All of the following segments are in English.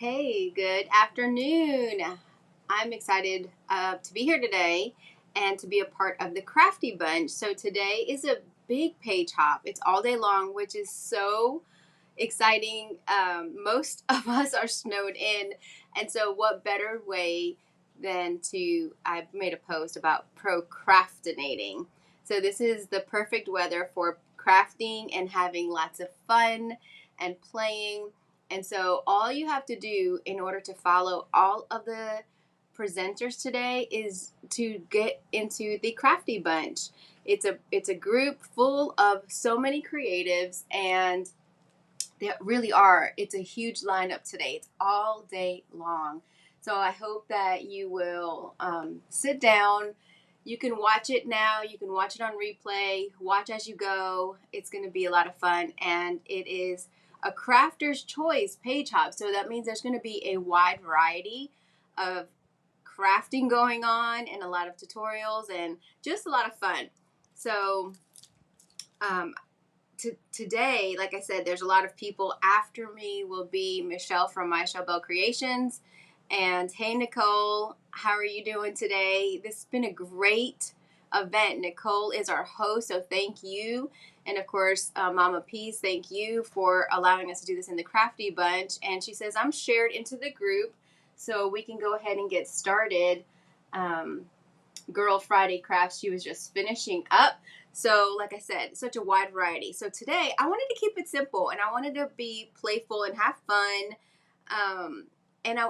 Hey, good afternoon. I'm excited to be here today and to be a part of the Crafty Bunch. So, today is a big page hop. It's all day long, which is so exciting. Most of us are snowed in. And so, what better way than to? I've made a post about procrastinating. So, this is the perfect weather for crafting and having lots of fun and playing. And so, all you have to do in order to follow all of the presenters today is to get into the Crafty Bunch. It's a group full of so many creatives, and they really are. It's a huge lineup today. It's all day long. So I hope that you will sit down. You can watch it now. You can watch it on replay. Watch as you go. It's going to be a lot of fun. And it is a crafter's choice page hop. So that means there's going to be a wide variety of crafting going on and a lot of tutorials and just a lot of fun. So um, today, like I said, there's a lot of people. After me will be Michelle from My Bell Creations. And hey, Nicole, how are you doing today? This has been a great event. Nicole is our host, so thank you. And of course, Mama Peace, thank you for allowing us to do this in the Crafty Bunch. And she says, I'm shared into the group, so we can go ahead and get started. Girl Friday Crafts, she was just finishing up. So, like I said, such a wide variety. So today, I wanted to keep it simple, and I wanted to be playful and have fun. And I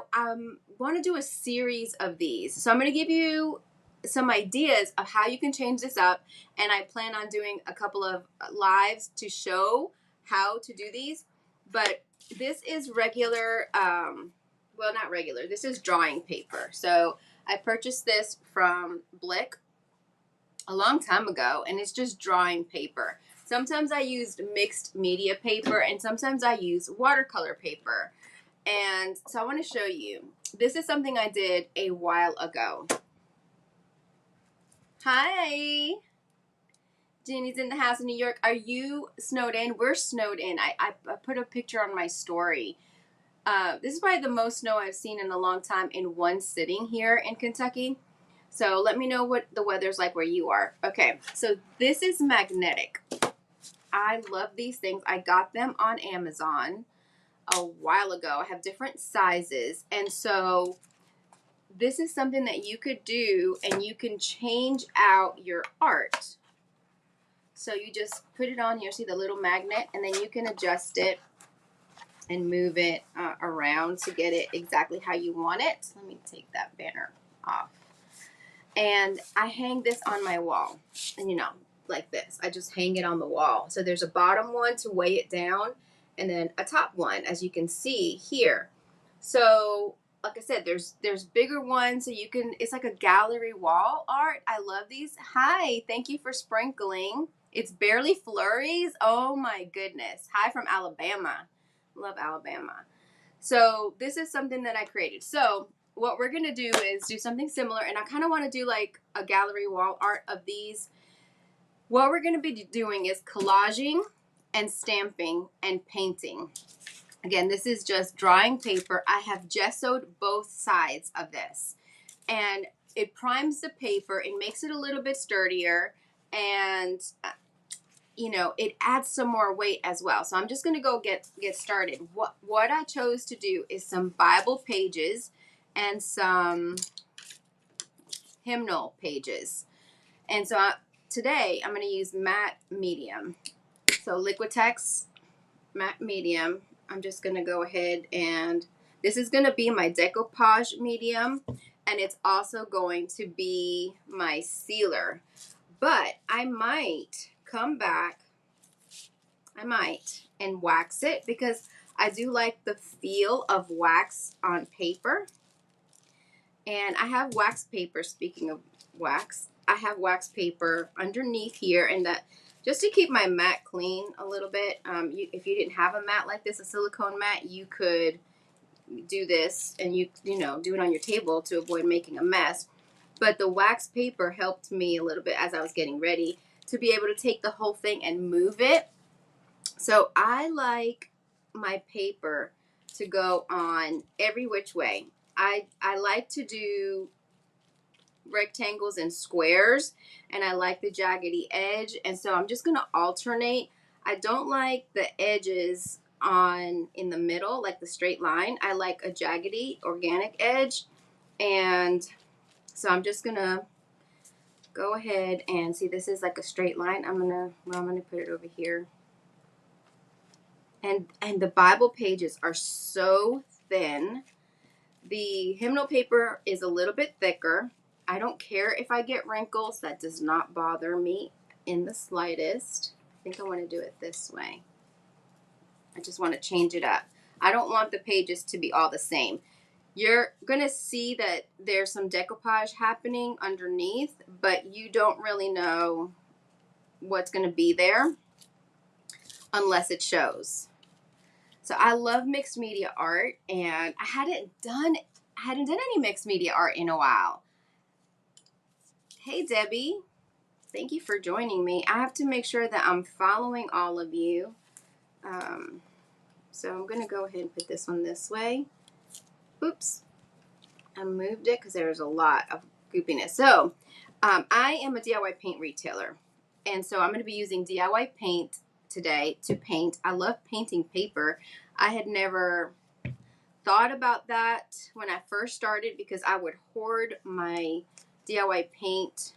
want to do a series of these. So I'm going to give you some ideas of how you can change this up, and I plan on doing a couple of lives to show how to do these. But this is regular, well, not regular. This is drawing paper. So I purchased this from Blick a long time ago, and it's just drawing paper. Sometimes I used mixed media paper, and sometimes I use watercolor paper. And so I want to show you. This is something I did a while ago. Hi. Jeannie's in the house in New York. Are you snowed in? We're snowed in. I put a picture on my story. This is probably the most snow I've seen in a long time in one sitting here in Kentucky. So let me know what the weather's like where you are. Okay, so this is magnetic. I love these things. I got them on Amazon a while ago. I have different sizes, and so this is something that you could do, and you can change out your art. So you just put it on here, see the little magnet, and then you can adjust it and move it around to get it exactly how you want it. Let me take that banner off. And I hang this on my wall, and like this. I just hang it on the wall. So there's a bottom one to weigh it down, and then a top one, as you can see here. So like I said, there's bigger ones, so you can, it's like a gallery wall art. I love these. Hi, thank you for sprinkling. It's barely flurries. Oh my goodness. Hi from Alabama. Love Alabama. So this is something that I created. So what we're going to do is do something similar, and I kind of want to do like a gallery wall art of these. What we're going to be doing is collaging and stamping and painting. Again, this is just drawing paper. I have gessoed both sides of this, and it primes the paper and makes it a little bit sturdier, and it adds some more weight as well. So I'm just going to go get started. What I chose to do is some Bible pages and some hymnal pages. And so today I'm going to use matte medium. So Liquitex matte medium. I'm just going to go ahead, and this is going to be my decoupage medium, and it's also going to be my sealer. But I might come back, and wax it, because I do like the feel of wax on paper. And I have wax paper, speaking of wax, I have wax paper underneath here, and that just to keep my mat clean a little bit. If you didn't have a mat like this, a silicone mat, you could do this, and do it on your table to avoid making a mess. But the wax paper helped me a little bit as I was getting ready to be able to take the whole thing and move it. So I like my paper to go on every which way. I like to do rectangles and squares, and I like the jaggedy edge, and so I'm just gonna alternate. I don't like the edges on in the middle, like the straight line. I like a jaggedy organic edge, and so I'm just gonna go ahead and see, this is like a straight line. I'm gonna put it over here, and the Bible pages are so thin. The hymnal paper is a little bit thicker. I don't care if I get wrinkles. That does not bother me in the slightest. I think I want to do it this way. I just want to change it up. I don't want the pages to be all the same. You're going to see that there's some decoupage happening underneath, but you don't really know what's going to be there unless it shows. So I love mixed media art, and I hadn't done any mixed media art in a while. Hey, Debbie. Thank you for joining me. I have to make sure that I'm following all of you. So I'm going to go ahead and put this one this way. Oops. I moved it because there's a lot of goopiness. So I am a DIY paint retailer. And so I'm going to be using DIY paint today to paint. I love painting paper. I had never thought about that when I first started because I would hoard my DIY paint.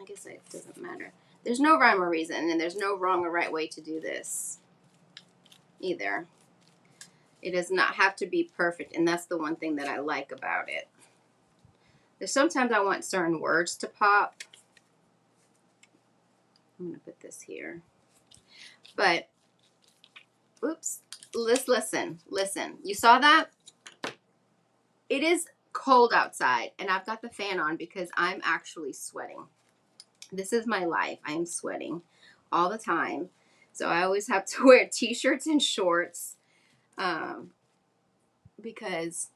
I guess it doesn't matter. There's no rhyme or reason, and there's no wrong or right way to do this either. It does not have to be perfect, and that's the one thing that I like about it. There's sometimes I want certain words to pop. I'm going to put this here. But, oops, let's listen. You saw that? It is cold outside, and I've got the fan on because I'm actually sweating. This is my life. I am sweating all the time. So I always have to wear t-shirts and shorts because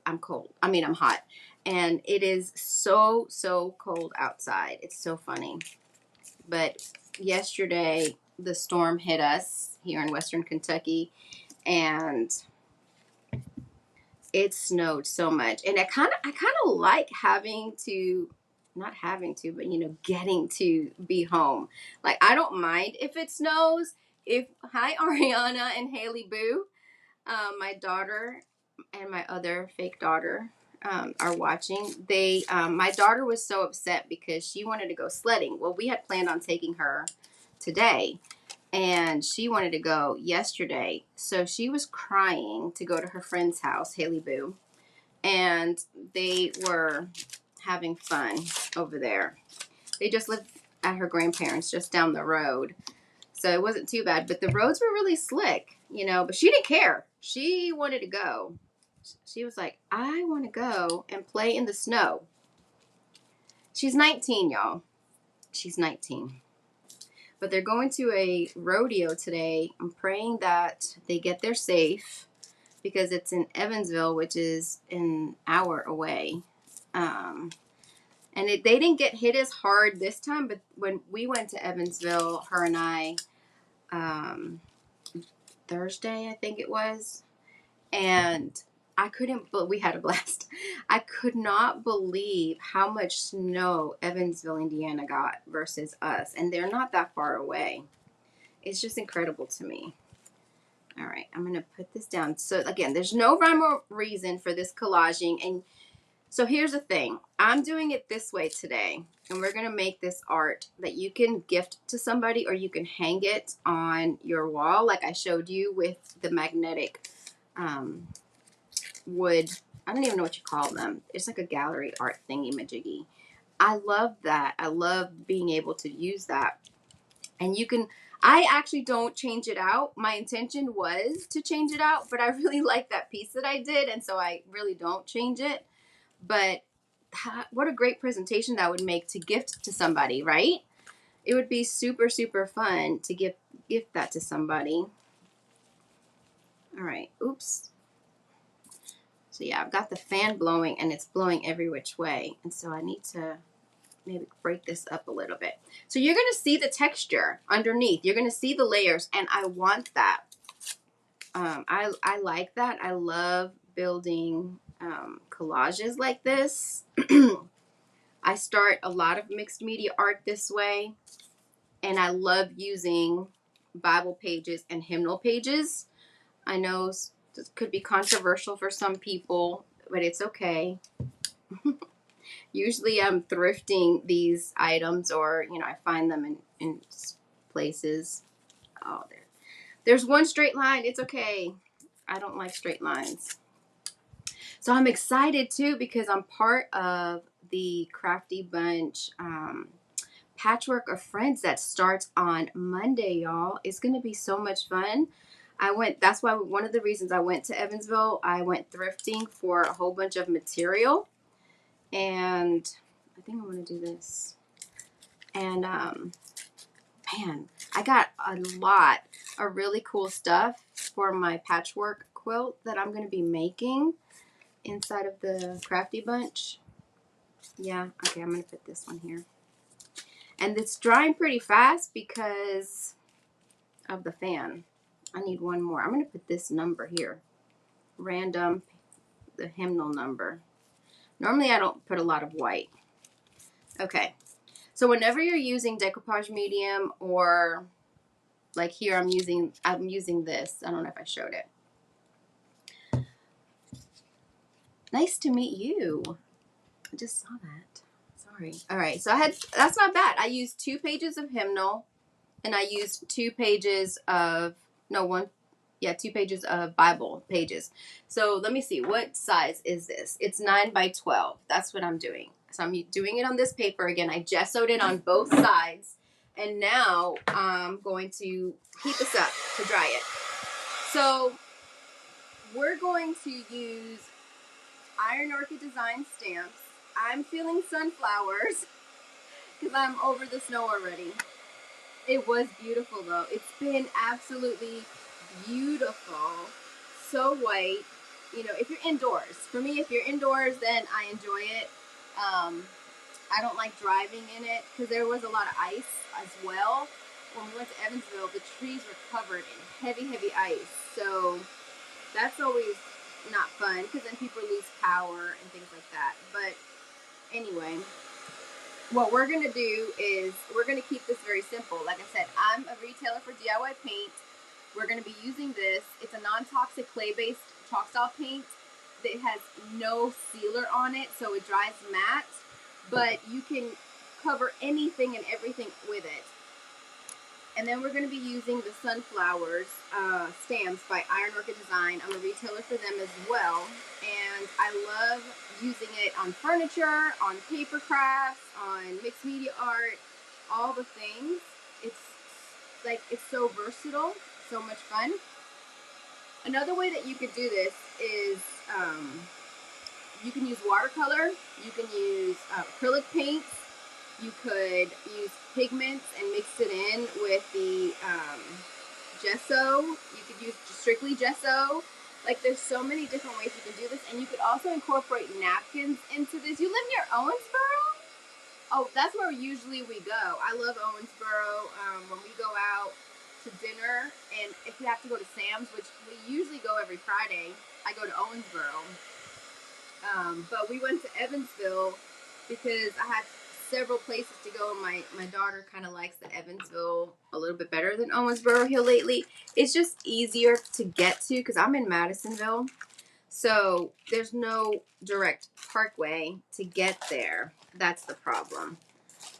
I'm cold. I mean, I'm hot. And it is so, so cold outside. It's so funny. But yesterday, the storm hit us here in Western Kentucky, and it snowed so much. And I kind of like getting to be home. Like, I don't mind if it snows. Hi, Ariana and Haley Boo. My daughter and my other fake daughter are watching. My daughter was so upset because she wanted to go sledding. Well, we had planned on taking her today, and she wanted to go yesterday. So she was crying to go to her friend's house, Haley Boo, and they were having fun over there. They just lived at her grandparents' just down the road. So it wasn't too bad, but the roads were really slick, but she didn't care. She wanted to go. She was like, I want to go and play in the snow. She's 19, y'all. She's 19. But they're going to a rodeo today. I'm praying that they get there safe because it's in Evansville, which is an hour away. And they didn't get hit as hard this time, but when we went to Evansville, her and I, Thursday, I think it was, and we had a blast. I could not believe how much snow Evansville, Indiana got versus us, and they're not that far away. It's just incredible to me. All right, I'm going to put this down. So again, there's no rhyme or reason for this collaging, and so here's the thing. I'm doing it this way today, and we're going to make this art that you can gift to somebody or you can hang it on your wall like I showed you with the magnetic wood. I don't even know what you call them. It's like a gallery art thingy-majiggy. I love that. I love being able to use that. And I actually don't change it out. My intention was to change it out, but I really like that piece that I did, and so I really don't change it. But what a great presentation that would make to gift to somebody, right? It would be super, super fun to gift that to somebody. All right. Oops. So yeah, I've got the fan blowing, and it's blowing every which way. And so I need to maybe break this up a little bit. So you're going to see the texture underneath. You're going to see the layers, and I want that. I like that. I love building collages like this. I start a lot of mixed media art this way, and I love using Bible pages and hymnal pages. I know this could be controversial for some people, but it's okay. Usually I'm thrifting these items, or, I find them in places. Oh, there's one straight line. It's okay. I don't like straight lines. So I'm excited too because I'm part of the Crafty Bunch Patchwork of Friends that starts on Monday, y'all. It's going to be so much fun. That's why one of the reasons I went to Evansville, I went thrifting for a whole bunch of material. And I think I'm going to do this. And, man, I got a lot of really cool stuff for my patchwork quilt that I'm going to be making inside of the Crafty Bunch. Yeah, okay, I'm going to put this one here. And it's drying pretty fast because of the fan. I need one more. I'm going to put this number here. Random, the hymnal number. Normally I don't put a lot of white. Okay. So whenever you're using decoupage medium, or like here I'm using this. I don't know if I showed it. Nice to meet you. I just saw that. Sorry. All right. So that's not bad. I used 2 pages of hymnal, and I used 2 pages of, 2 pages of Bible pages. So let me see. What size is this? It's 9 by 12. That's what I'm doing. So I'm doing it on this paper. Again, I gessoed it on both sides. And now I'm going to heat this up to dry it. So we're going to use Iron Orchid Design stamps. I'm feeling sunflowers because I'm over the snow already. It was beautiful though. It's been absolutely beautiful. So white. If you're indoors. For me, if you're indoors, then I enjoy it. I don't like driving in it because there was a lot of ice as well. When we went to Evansville, the trees were covered in heavy, heavy ice. So that's always not fun because then people lose power and things like that. But anyway, what we're going to do is we're going to keep this very simple. Like I said, I'm a retailer for DIY paint. We're going to be using this. It's a non-toxic clay-based chalk style paint. It has no sealer on it, so it dries matte. But you can cover anything and everything with it. And then we're going to be using the sunflowers stamps by Iron Orchid Design. I'm a retailer for them as well. And I love using it on furniture, on paper crafts, on mixed media art, all the things. It's so versatile, so much fun. Another way that you could do this is you can use watercolor, you can use acrylic paints, you could use pigments and mix it in with the gesso. You could use strictly gesso. Like, there's so many different ways you can do this. And you could also incorporate napkins into this. You live near Owensboro? Oh, that's where usually we go. I love Owensboro. When we go out to dinner, and if we have to go to Sam's, which we usually go every Friday, I go to Owensboro. But we went to Evansville because I had several places to go. My daughter kind of likes the Evansville a little bit better than Owensboro Hill lately. It's just easier to get to because I'm in Madisonville. So there's no direct parkway to get there. That's the problem.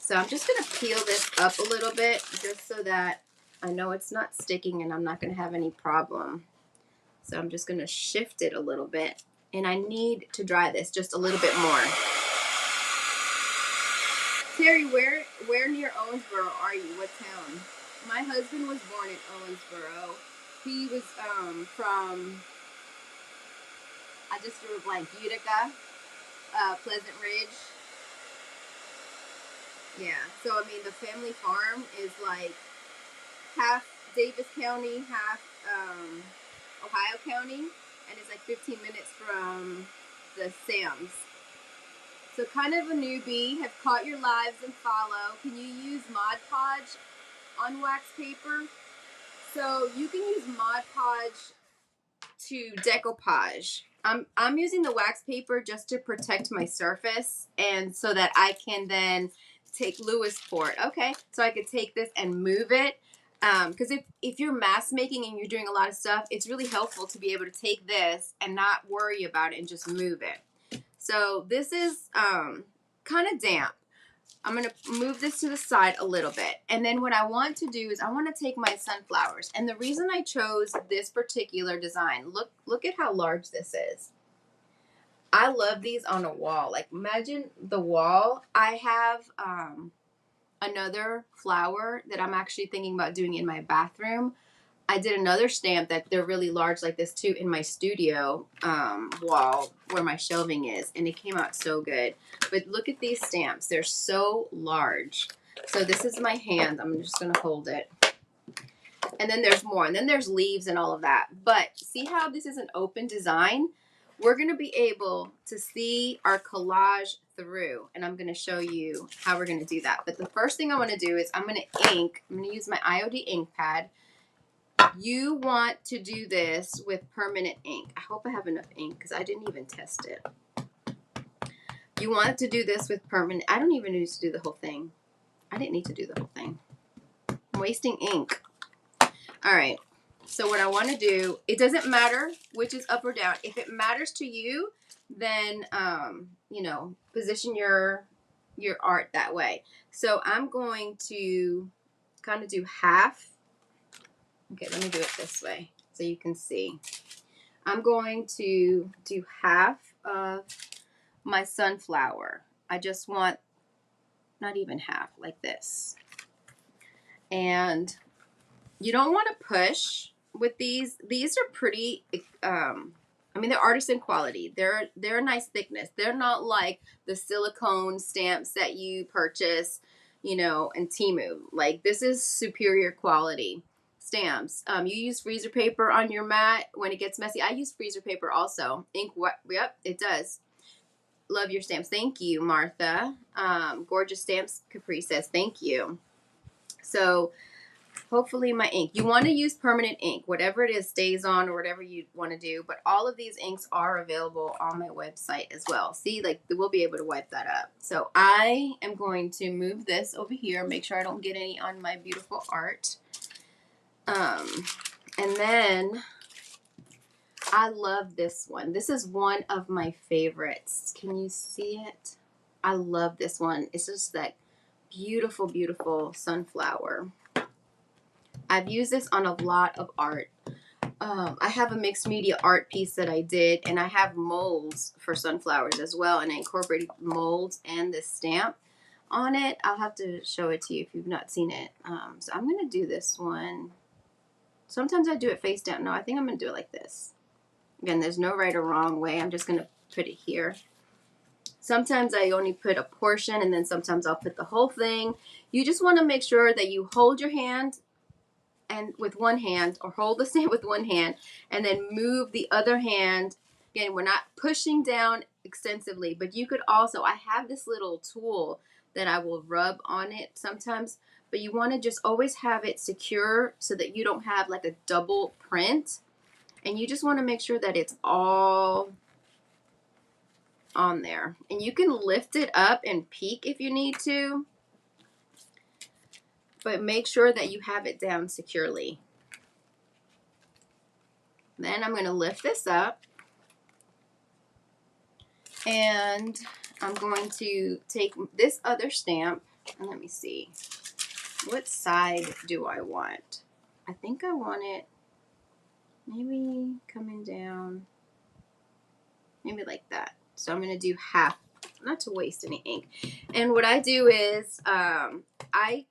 So I'm just going to peel this up a little bit just so that I know it's not sticking and I'm not going to have any problem. So I'm just going to shift it a little bit. And I need to dry this just a little bit more. Terry, where near Owensboro are you? What town? My husband was born in Owensboro. He was from, I just drew a blank, Utica, Pleasant Ridge. Yeah, so I mean the family farm is like half Davis County, half Ohio County, and it's like 15 minutes from the Sam's. So kind of a newbie, have caught your lives and follow. Can you use Mod Podge on wax paper? So you can use Mod Podge to decoupage. I'm using the wax paper just to protect my surface, and so that I can then take Lewis pour it. Okay, so I could take this and move it. Because if you're mask making and you're doing a lot of stuff, it's really helpful to be able to take this and not worry about it and just move it. So this is kind of damp. I'm going to move this to the side a little bit. And then what I want to do is I want to take my sunflowers. And the reason I chose this particular design, look at how large this is. I love these on a wall. Like, imagine the wall. I have another flower that I'm actually thinking about doing in my bathroom. I did another stamp that they're really large like this too in my studio wall where my shelving is, and it came out so good. But look at these stamps. They're so large. So this is my hand. I'm just going to hold it. And then there's more. And then there's leaves and all of that. But see how this is an open design? We're going to be able to see our collage through. And I'm going to show you how we're going to do that. But the first thing I want to do is I'm going to use my IOD ink pad. You want to do this with permanent ink. I hope I have enough ink because I didn't even test it. You want to do this with permanent. I don't even need to do the whole thing. I didn't need to do the whole thing. I'm wasting ink. All right. So what I want to do, it doesn't matter which is up or down. If it matters to you, then, you know, position your art that way. So I'm going to kind of do half. Okay, let me do it this way so you can see. I'm going to do half of my sunflower. I just want not even half, like this. And you don't want to push with these. These are pretty, I mean, they're artisan quality. They're a nice thickness. They're not like the silicone stamps that you purchase, you know, in Temu. Like, this is superior quality stamps. You use freezer paper on your mat when it gets messy. I use freezer paper also. Ink, what? Yep, it does. Love your stamps. Thank you, Martha. Gorgeous Stamps Capri says thank you. So hopefully my ink. You want to use permanent ink. Whatever it is stays on, or whatever you want to do. But all of these inks are available on my website as well. See, like, we'll be able to wipe that up. So I am going to move this over here. Make sure I don't get any on my beautiful art. And then I love this one. This is one of my favorites. Can you see it? I love this one. It's just that beautiful, beautiful sunflower. I've used this on a lot of art. I have a mixed media art piece that I did, and I have molds for sunflowers as well, and I incorporated molds and this stamp on it. I'll have to show it to you if you've not seen it. So I'm going to do this one. Sometimes I do it face down. No, I think I'm going to do it like this. Again, there's no right or wrong way. I'm just going to put it here. Sometimes I only put a portion, and then sometimes I'll put the whole thing. You just want to make sure that you hold your hand and with one hand, or hold the stamp with one hand, and then move the other hand. Again, we're not pushing down extensively, but you could also, I have this little tool that I will rub on it sometimes, but you want to just always have it secure so that you don't have like a double print. And you just want to make sure that it's all on there. And you can lift it up and peek if you need to, but make sure that you have it down securely. Then I'm going to lift this up, and I'm going to take this other stamp, and let me see. What side do I want? I think I want it maybe coming down, maybe like that. So I'm going to do half, not to waste any ink. And what I do is I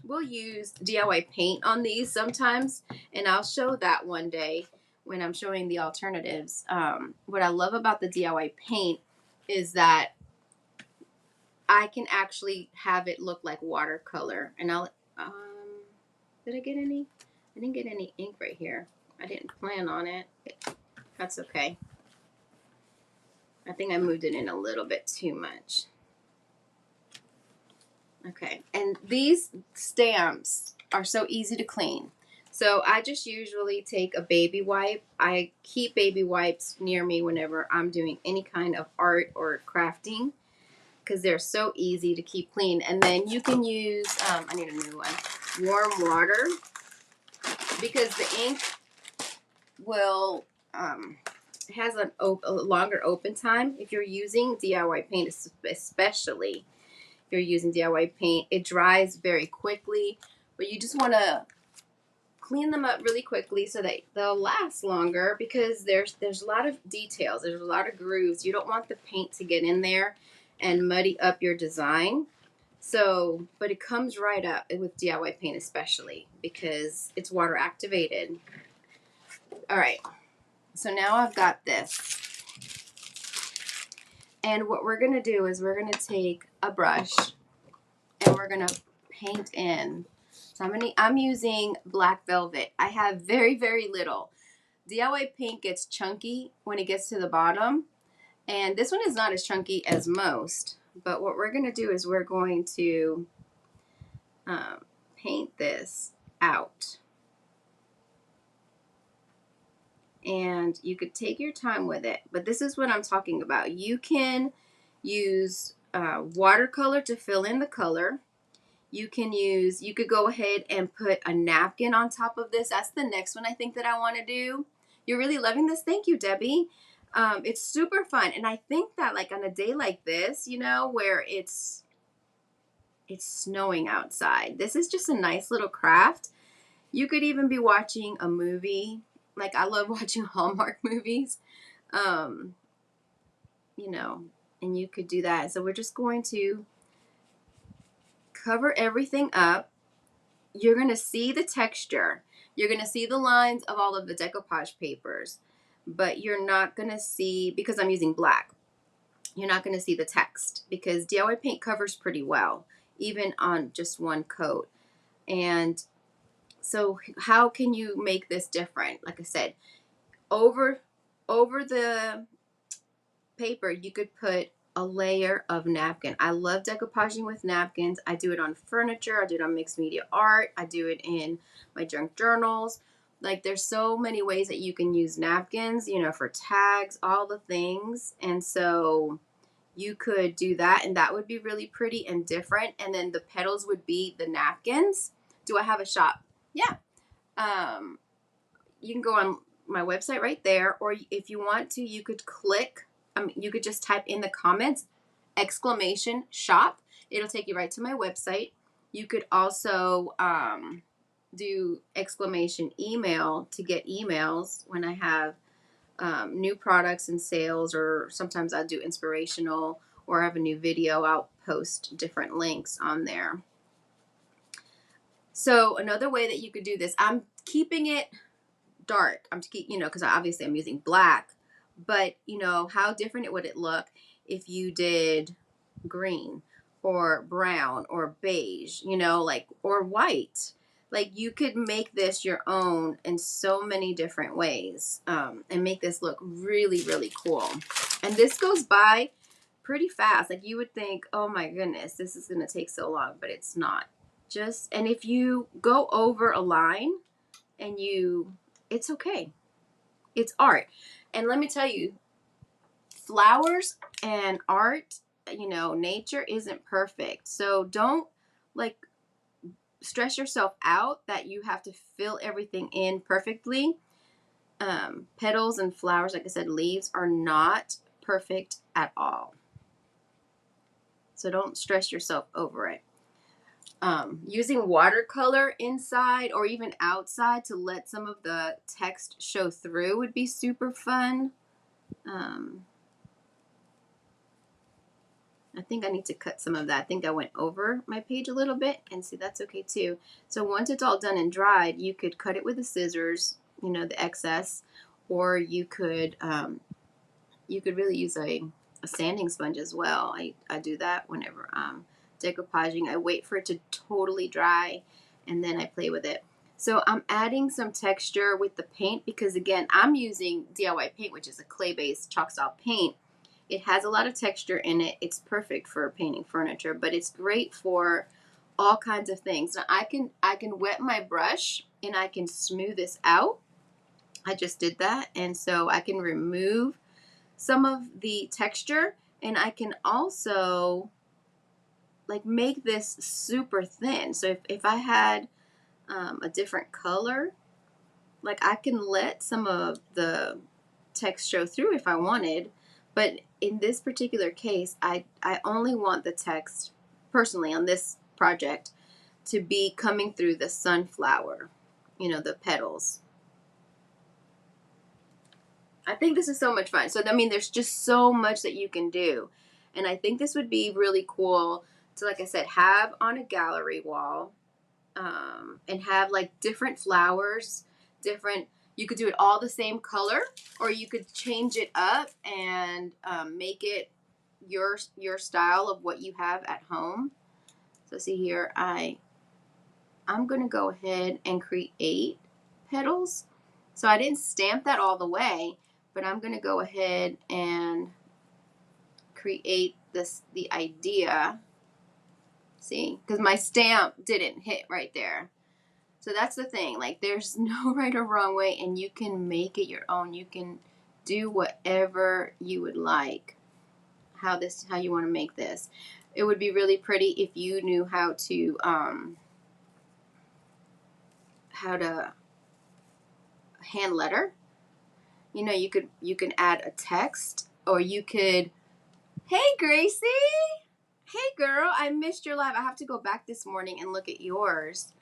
will use DIY paint on these sometimes, and I'll show that one day when I'm showing the alternatives. What I love about the DIY paint is that I can actually have it look like watercolor. And I'll, did I get any? I didn't get any ink right here. I didn't plan on it. That's okay. I think I moved it in a little bit too much. Okay, and these stamps are so easy to clean. So I just usually take a baby wipe. I keep baby wipes near me whenever I'm doing any kind of art or crafting because they're so easy to keep clean. And then you can use, I need a new one, warm water, because the ink will, has a longer open time. If you're using DIY paint, especially if you're using DIY paint, it dries very quickly, but you just want to clean them up really quickly so that they'll last longer, because there's a lot of details, there's a lot of grooves. You don't want the paint to get in there and muddy up your design. So, but it comes right up with DIY paint, especially because it's water activated. All right, so now I've got this. And what we're gonna do is we're gonna take a brush and we're gonna paint in. So I'm using black velvet. I have very, very little. DIY paint gets chunky when it gets to the bottom, and this one is not as chunky as most. But what we're gonna do is we're going to paint this out. And you could take your time with it, but this is what I'm talking about. You can use watercolor to fill in the color. You could go ahead and put a napkin on top of this. That's the next one I think that I want to do. You're really loving this? Thank you, Debbie. It's super fun. And I think that like on a day like this, you know, where it's snowing outside, this is just a nice little craft. You could even be watching a movie. Like I love watching Hallmark movies, you know, and you could do that. So we're just going to cover everything up. You're going to see the texture. You're going to see the lines of all of the decoupage papers, but you're not going to see, because I'm using black, you're not going to see the text because DIY paint covers pretty well, even on just one coat. And so how can you make this different? Like I said, over the paper, you could put a layer of napkin. I love decoupaging with napkins. I do it on furniture. I do it on mixed media art. I do it in my junk journals. Like there's so many ways that you can use napkins, you know, for tags, all the things. And so you could do that, and that would be really pretty and different. And then the petals would be the napkins. Do I have a shop? Yeah. You can go on my website right there, or if you want to, you could click, you could just type in the comments, !shop. It'll take you right to my website. You could also do !email to get emails when I have new products and sales, or sometimes I'll do inspirational, or I have a new video, I'll post different links on there. So another way that you could do this, I'm keeping it dark. You know, because obviously I'm using black, but you know, how different would it look if you did green or brown or beige, you know, like, or white. Like you could make this your own in so many different ways, and make this look really, really cool. And this goes by pretty fast. Like you would think, oh my goodness, this is going to take so long, but it's not. And if you go over a line and it's okay. It's art. And let me tell you, flowers and art, you know, nature isn't perfect. So don't like stress yourself out that you have to fill everything in perfectly. Petals and flowers, like I said, leaves are not perfect at all. So don't stress yourself over it. Using watercolor inside or even outside to let some of the text show through would be super fun. I think I need to cut some of that. I think I went over my page a little bit, and see, that's okay too. So once it's all done and dried, you could cut it with the scissors, you know, the excess, or you could really use a sanding sponge as well. I do that whenever I'm decoupaging. I wait for it to totally dry, and then I play with it. So I'm adding some texture with the paint because, again, I'm using DIY paint, which is a clay-based chalk style paint. It has a lot of texture in it. It's perfect for painting furniture, but it's great for all kinds of things. Now I can wet my brush and I can smooth this out. I just did that, and so I can remove some of the texture, and I can also like make this super thin. So if I had a different color, like I can let some of the text show through if I wanted, but in this particular case, I only want the text, personally on this project, to be coming through the sunflower, you know, the petals. I think this is so much fun. So, I mean, there's just so much that you can do. And I think this would be really cool to, like I said, have on a gallery wall, and have like different flowers, different, you could do it all the same color, or you could change it up and make it your style of what you have at home. So see here, I'm going to go ahead and create petals. So I didn't stamp that all the way, but I'm going to go ahead and create the idea. See, because my stamp didn't hit right there. So that's the thing. Like, there's no right or wrong way, and you can make it your own. You can do whatever you would like. How you want to make this. It would be really pretty if you knew how to hand letter. You know, you can add a text, or you could, hey Gracie, hey girl, I missed your live. I have to go back this morning and look at yours,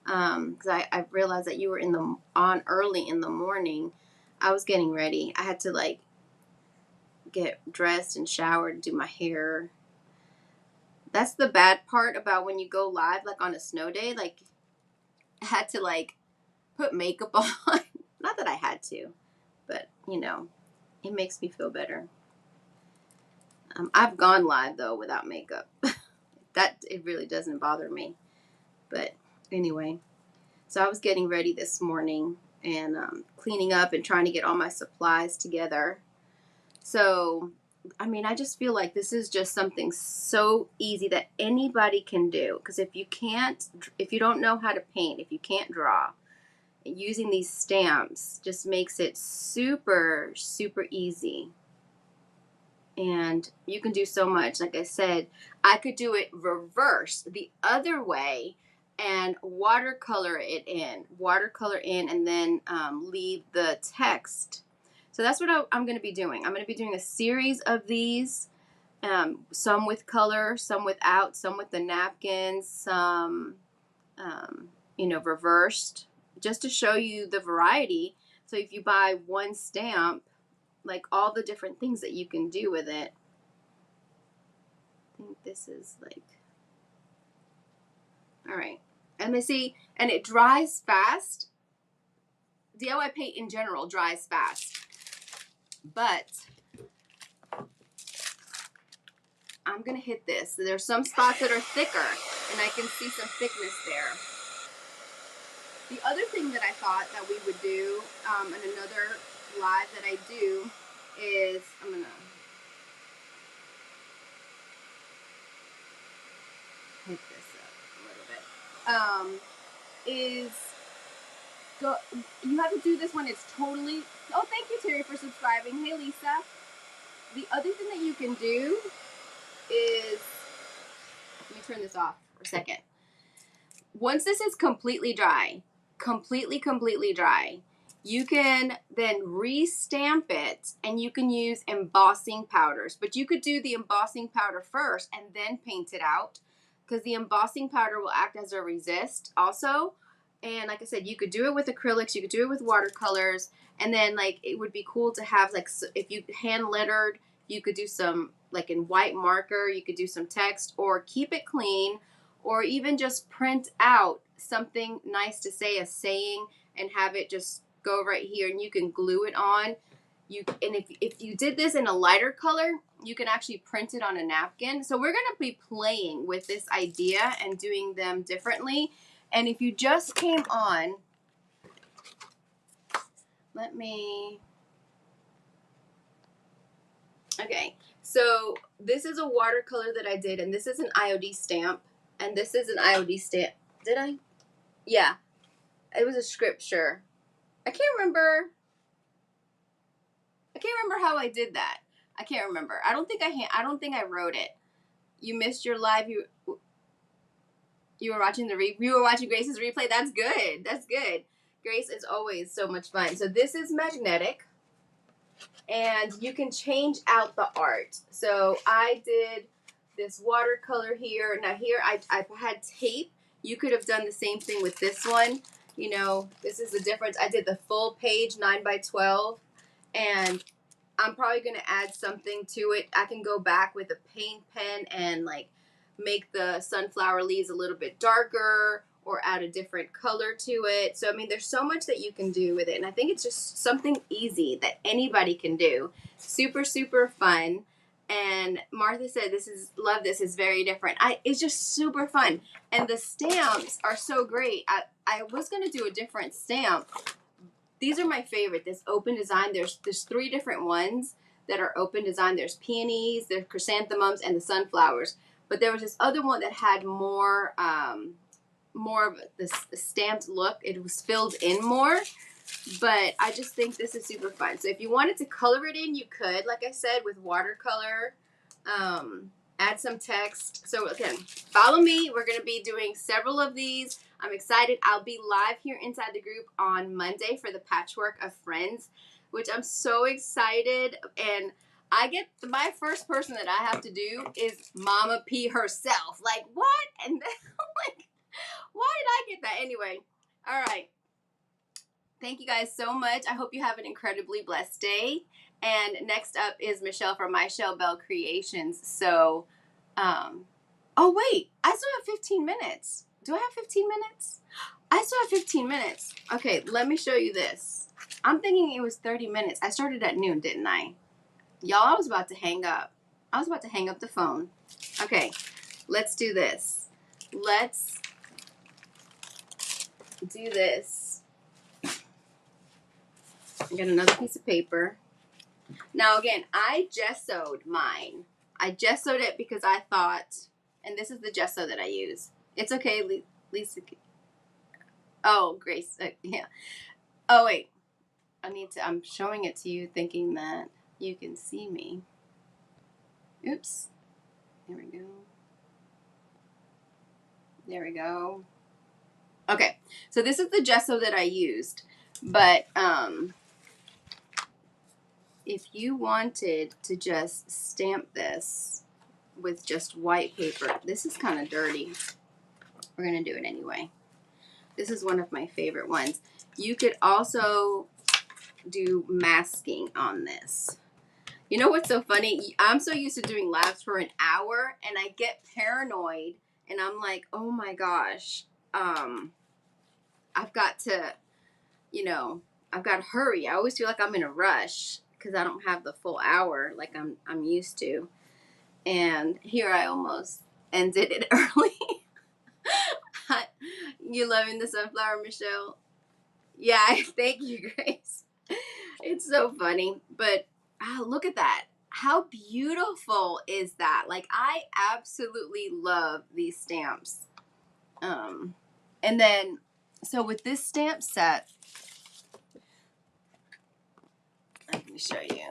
because I realized that you were on early in the morning. I was getting ready. I had to like get dressed and showered, do my hair. That's the bad part about when you go live, like on a snow day. Like, I had to like put makeup on. Not that I had to, but you know, it makes me feel better. I've gone live though without makeup. It really doesn't bother me. But anyway, so I was getting ready this morning and cleaning up and trying to get all my supplies together. So, I mean, I just feel like this is just something so easy that anybody can do. Because if you don't know how to paint, if you can't draw, using these stamps just makes it super, super easy. And you can do so much. Like I said, I could do it reverse the other way and watercolor in, and then leave the text. So that's what I'm going to be doing. I'm going to be doing a series of these, some with color, some without, some with the napkins, some, reversed, just to show you the variety. So if you buy one stamp, like all the different things that you can do with it. I think this is like, all right. And and it dries fast. DIY paint in general dries fast. But I'm going to hit this. There's some spots that are thicker, and I can see some thickness there. The other thing that I thought that we would do, in another live that I do, is I'm going to hit this up a little bit. You have to do this when it's totally, oh, thank you, Terry, for subscribing. Hey, Lisa. The other thing that you can do is, let me turn this off for a second. Once this is completely dry, completely dry, you can then re-stamp it, and you can use embossing powders. But you could do the embossing powder first and then paint it out, because the embossing powder will act as a resist also. And like I said, you could do it with acrylics, you could do it with watercolors, and then like it would be cool to have, like, if you hand lettered, you could do some, like in white marker, you could do some text, or keep it clean, or even just print out something nice to say, a saying, and have it just go right here, and you can glue it on. And if you did this in a lighter color, you can actually print it on a napkin. So we're going to be playing with this idea and doing them differently. And if you just came on, okay, so this is a watercolor that I did, and this is an IOD stamp, and this is an IOD stamp. Did I? Yeah. it was a scripture. I can't remember how I did that. I can't remember. I don't think I wrote it. You missed your live. You were watching Grace's replay. That's good. That's good. Grace is always so much fun. So this is magnetic, and you can change out the art. So I did this watercolor here. Now here I had tape. You could have done the same thing with this one. You know, this is the difference. I did the full page 9x12, and I'm probably going to add something to it. I can go back with a paint pen and like make the sunflower leaves a little bit darker or add a different color to it. So, I mean, there's so much that you can do with it. And I think it's just something easy that anybody can do. Super, super fun. And Martha said, love this, is very different. It's just super fun. And the stamps are so great. I was going to do a different stamp. These are my favorite, this open design. There's 3 different ones that are open design. There's peonies, there's chrysanthemums, and the sunflowers. But there was this other one that had more of the stamped look. It was filled in more. But I just think this is super fun. So if you wanted to color it in, you could, like I said, with watercolor. Add some text. So again, follow me. We're going to be doing several of these. I'm excited. I'll be live here inside the group on Monday for the Patchwork of Friends, which I'm so excited. And my first person that I have to do is Mama P herself. Like, what? And then I'm like, why did I get that? Anyway, all right. Thank you guys so much. I hope you have an incredibly blessed day. And next up is Michelle from Michelle Bell Creations. So, oh wait, I still have 15 minutes. Do I have 15 minutes? I still have 15 minutes. Okay, let me show you this. I'm thinking it was 30 minutes. I started at noon, didn't I? Y'all, I was about to hang up. I was about to hang up the phone. Okay, let's do this. Let's do this. I got another piece of paper. Now, again, I gessoed mine. I gessoed it because I thought, and this is the gesso that I use. It's okay, Lisa. Oh, Grace. Yeah. Oh, wait. I'm showing it to you thinking that you can see me. Oops. There we go. There we go. Okay. So this is the gesso that I used. But, if you wanted to just stamp this with just white paper, this is kind of dirty. We're going to do it anyway. This is one of my favorite ones. You could also do masking on this. You know what's so funny? I'm so used to doing labs for an hour, and I get paranoid, and I'm like, oh my gosh, I've got to, I've got to hurry. I always feel like I'm in a rush because I don't have the full hour like I'm used to. And here I almost ended it early. You loving the sunflower, Michelle? Yeah, thank you, Grace. It's so funny. But look at that. How beautiful is that? Like, I absolutely love these stamps. And then, so with this stamp set, let me show you.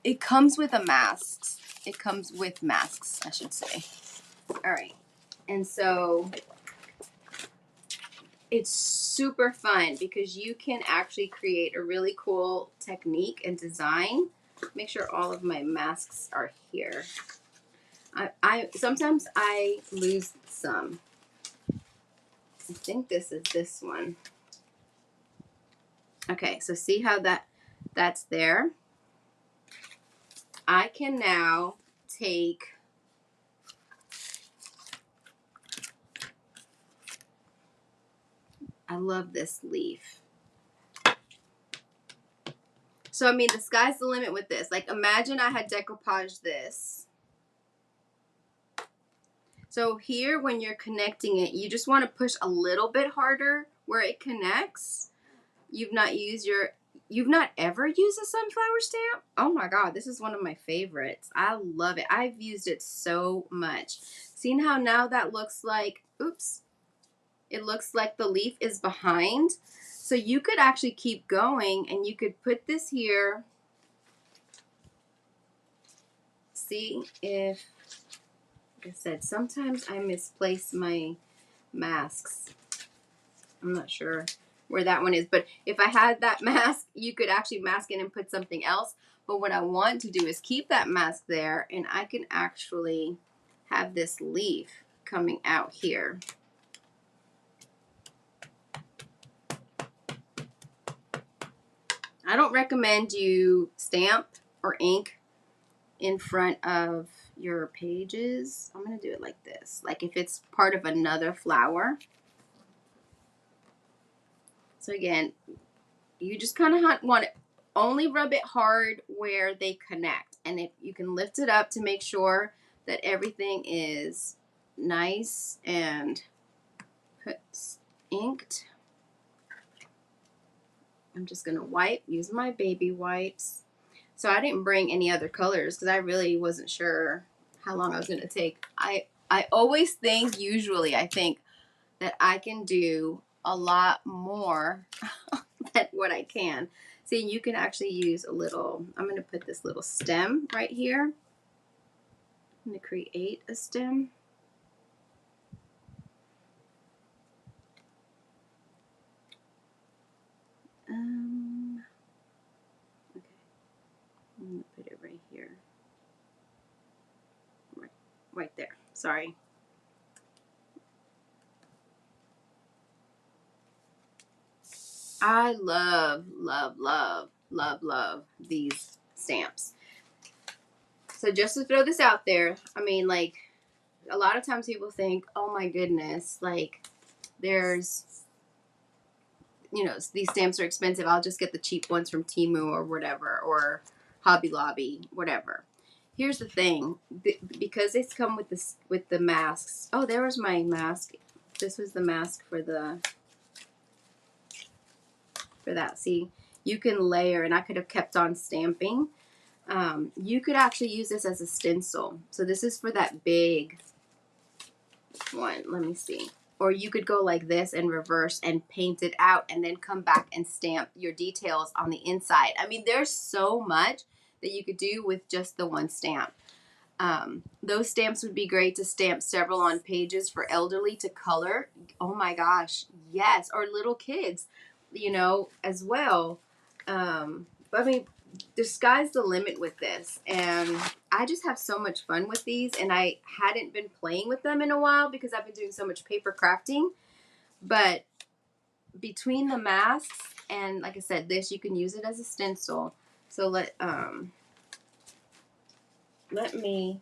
It comes with a mask. It comes with masks, I should say. All right. And so it's super fun because you can actually create a really cool technique and design. Make sure all of my masks are here. Sometimes I lose some. I think this is this one. Okay, so see how that's there? I can now take I love this leaf. So, I mean, the sky's the limit with this. Like, imagine I had decoupaged this. So here, when you're connecting it, you just want to push a little bit harder where it connects. You've not ever used a sunflower stamp? Oh my God, this is one of my favorites. I love it. I've used it so much. Seen how now that looks like, oops, it looks like the leaf is behind. So you could actually keep going and you could put this here. See if, like I said, sometimes I misplace my masks. I'm not sure where that one is, but if I had that mask, you could actually mask it and put something else. But what I want to do is keep that mask there, and I can actually have this leaf coming out here. I don't recommend you stamp or ink in front of your pages. I'm going to do it like this, like if it's part of another flower. So again, you just kind of want to only rub it hard where they connect. And if you can lift it up to make sure that everything is nice and inked. I'm just going to wipe, use my baby wipes. So I didn't bring any other colors because I really wasn't sure how long I was going to take. I always think, usually I think that I can do a lot more than what I can. See, you can actually use a little, I'm going to put this little stem right here. I'm going to create a stem. Okay, I'm going to put it right here. Right there, sorry. I love, love, love, love, love these stamps. So just to throw this out there, I mean, like, a lot of times people think, oh my goodness, like, there's, you know, these stamps are expensive. I'll just get the cheap ones from Temu or whatever, or Hobby Lobby, whatever. Here's the thing, because it's come with this, with the masks. Oh, there was my mask. This was the mask for that. See, you can layer, and I could have kept on stamping. You could actually use this as a stencil. So this is for that big one. Let me see. Or you could go like this and reverse and paint it out and then come back and stamp your details on the inside. I mean, there's so much that you could do with just the one stamp. Those stamps would be great to stamp several on pages for elderly to color. Oh my gosh, yes. Or little kids, you know, as well. But I mean, the sky's the limit with this, and I just have so much fun with these, and I hadn't been playing with them in a while because I've been doing so much paper crafting. But between the masks and, like I said, this, you can use it as a stencil. So let me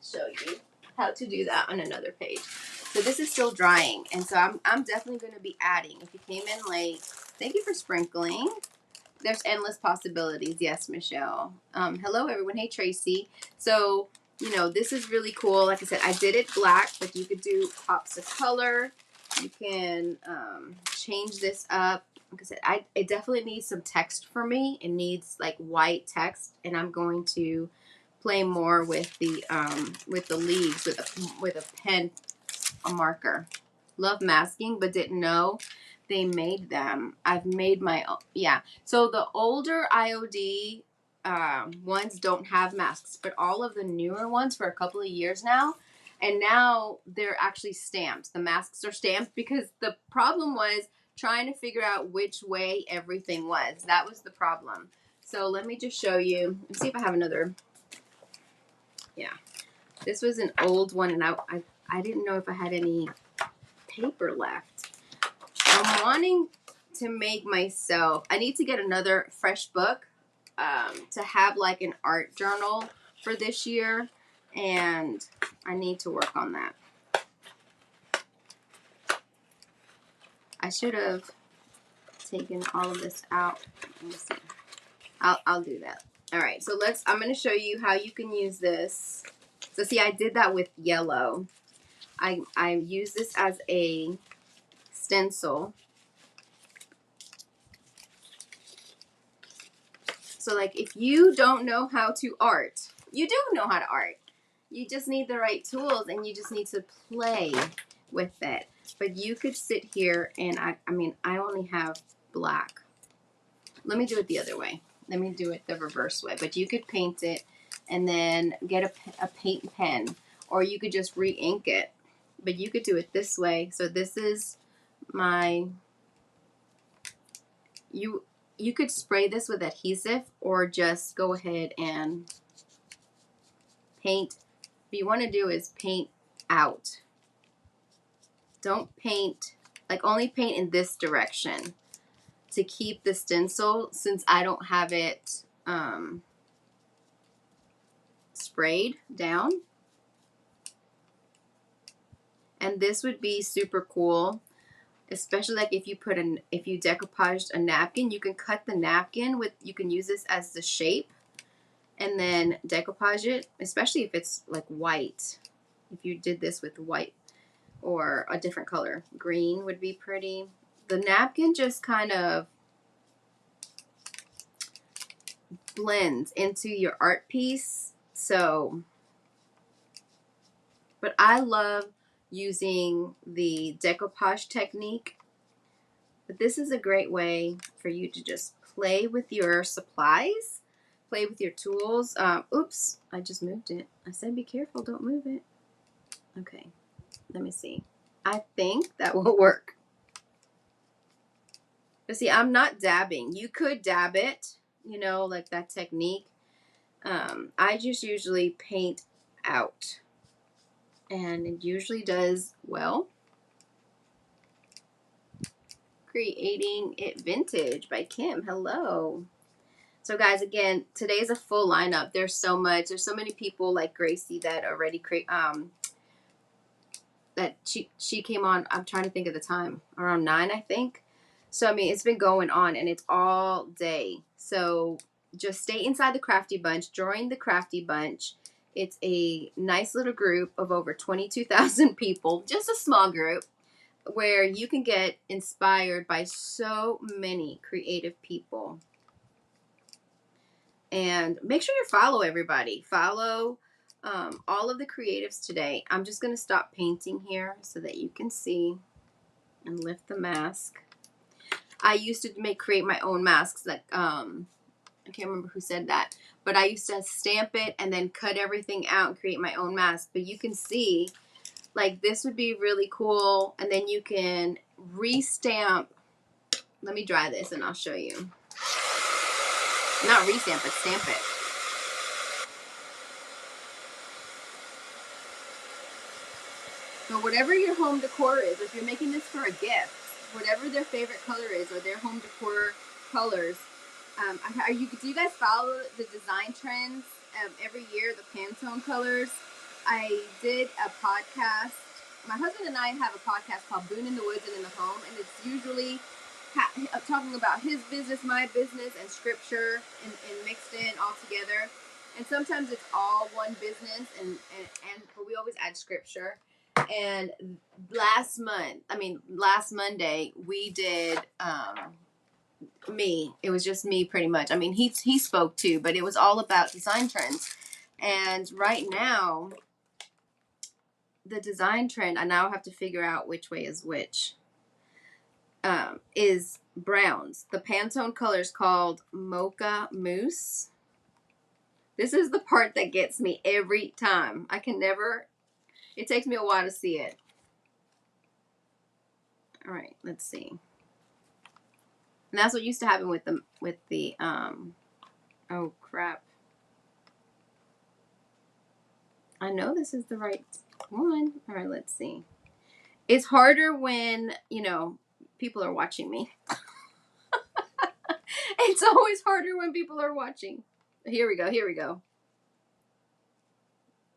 show you how to do that on another page. So this is still drying, and so I'm definitely going to be adding. If you came in late, thank you for sprinkling. There's endless possibilities. Yes, Michelle. Hello, everyone. Hey, Tracy. So, you know, this is really cool. Like I said, I did it black, but you could do pops of color. You can change this up. Like I said, it definitely needs some text for me. It needs like white text, and I'm going to play more with the leaves with a pen, a marker. Love masking, but didn't know they made them. I've made my own. Yeah. So the older IOD ones don't have masks, but all of the newer ones for a couple of years now, and now they're actually stamped. The masks are stamped because the problem was trying to figure out which way everything was. That was the problem. So let me just show you. Let's see if I have another. Yeah. This was an old one, and I didn't know if I had any paper left. I'm wanting to make myself, I need to get another fresh book to have like an art journal for this year, and I need to work on that. I should have taken all of this out. Let me see. I'll do that. All right, so I'm going to show you how you can use this. So see, I did that with yellow. I use this as a stencil. So like if you don't know how to art, you do know how to art. You just need the right tools, and you just need to play with it. But you could sit here and I mean, I only have black. Let me do it the other way. Let me do it the reverse way. But you could paint it and then get a paint pen, or you could just re-ink it. But you could do it this way. So this is my, you could spray this with adhesive or just go ahead and paint. What you want to do is paint out. Don't paint, like only paint in this direction to keep the stencil, since I don't have it sprayed down. And this would be super cool, especially like if you decoupaged a napkin, you can cut the napkin with, you can use this as the shape and then decoupage it, especially if it's like white. If you did this with white or a different color, green would be pretty. The napkin just kind of blends into your art piece. So, but I love using the decoupage technique. But this is a great way for you to just play with your supplies, play with your tools. Oops, I just moved it. I said be careful, don't move it. Okay, let me see. I think that will work. But see, I'm not dabbing. You could dab it, you know, like that technique. I just usually paint out. And it usually does well. Creating It Vintage by Kim. Hello. So guys, again, today's a full lineup. There's so much. There's so many people like Gracie that already create that she came on, I'm trying to think of the time, around 9, I think. So I mean, it's been going on and it's all day. So just stay inside the Crafty Bunch, join the Crafty Bunch. It's a nice little group of over 22,000 people, just a small group, where you can get inspired by so many creative people. And make sure you follow everybody. Follow all of the creatives today. I'm just going to stop painting here so that you can see and lift the mask. I used to create my own masks. Like I can't remember who said that, but I used to stamp it and then cut everything out and create my own mask. But you can see, like, this would be really cool. And then you can restamp. Let me dry this and I'll show you. Not restamp it, stamp it. So whatever your home decor is, if you're making this for a gift, whatever their favorite color is or their home decor colors, do you guys follow the design trends every year, the Pantone colors? I did a podcast. My husband and I have a podcast called Boone in the Woods and in the Home, and it's usually talking about his business, my business, and scripture and mixed in all together. And sometimes it's all one business, but we always add scripture. And last Monday, we did me. It was just me pretty much. I mean, he spoke too, but it was all about design trends. And right now, the design trend, I now have to figure out which way is which, is browns. The Pantone color is called Mocha Mousse. This is the part that gets me every time. It takes me a while to see it. All right, let's see. And that's what used to happen with the oh crap. I know this is the right one. All right, let's see. It's harder when, people are watching me. It's always harder when people are watching. Here we go.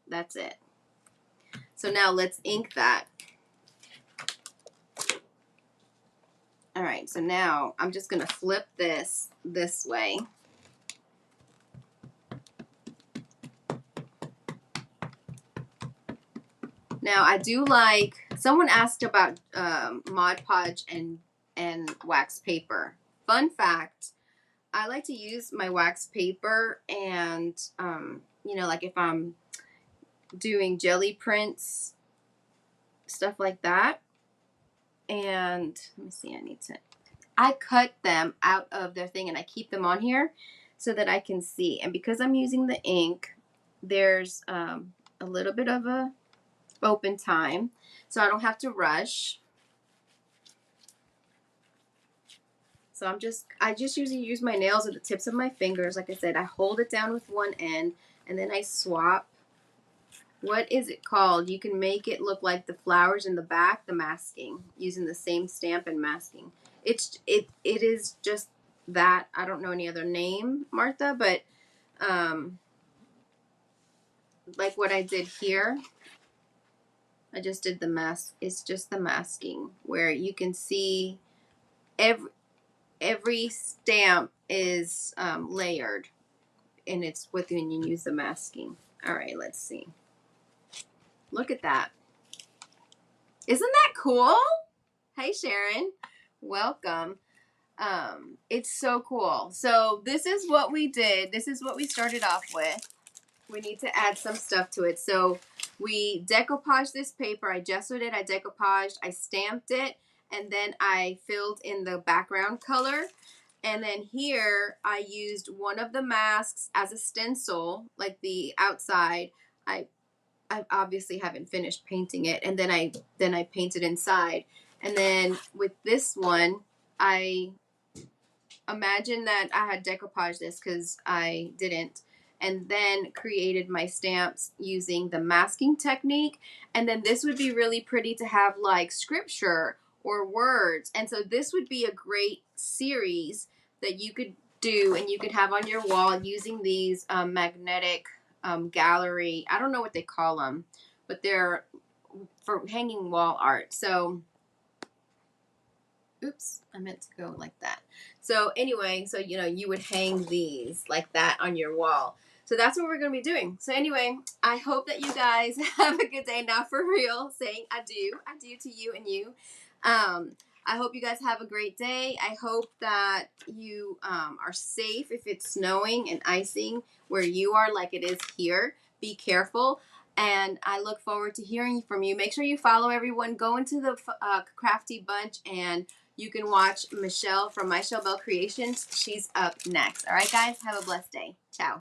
That's it. So now let's ink that. All right, so now I'm just going to flip this way. Now I do like, someone asked about Mod Podge and wax paper. Fun fact, I like to use my wax paper and, like if I'm doing jelly prints, stuff like that, And let me see, I cut them out of their thing and I keep them on here so that I can see. And because I'm using the ink, there's a little bit of a open time, so I don't have to rush. So I just usually use my nails at the tips of my fingers. Like I said, I hold it down with one end and then I swap. What is it called? You can make it look like the flowers in the back, the masking, using the same stamp and masking. It is just that. I don't know any other name, Martha, but like what I did here, I just did the mask. It's just the masking where you can see every stamp is layered, and it's when you use the masking. All right, let's see. Look at that. Isn't that cool? Hey, Sharon. Welcome. It's so cool. So this is what we did. This is what we started off with. We need to add some stuff to it. So we decoupaged this paper. I gessoed it. I decoupaged. I stamped it. And then I filled in the background color. And then here I used one of the masks as a stencil, like the outside. I obviously haven't finished painting it. And then I painted inside. And then with this one, I imagine that I had decoupaged this because I didn't, and then created my stamps using the masking technique. And then this would be really pretty to have like scripture or words. And so this would be a great series that you could do and you could have on your wall using these magnetic gallery. I don't know what they call them, but they're for hanging wall art. So oops, I meant to go like that. So anyway, so you would hang these like that on your wall. So that's what we're going to be doing. So anyway, I hope that you guys have a good day. Now for real, saying adieu to you and you. I hope you guys have a great day. I hope that you are safe if it's snowing and icing where you are like it is here. Be careful. And I look forward to hearing from you. Make sure you follow everyone. Go into the Crafty Bunch and you can watch Michelle from My Shell Bell Creations. She's up next. All right, guys, have a blessed day. Ciao.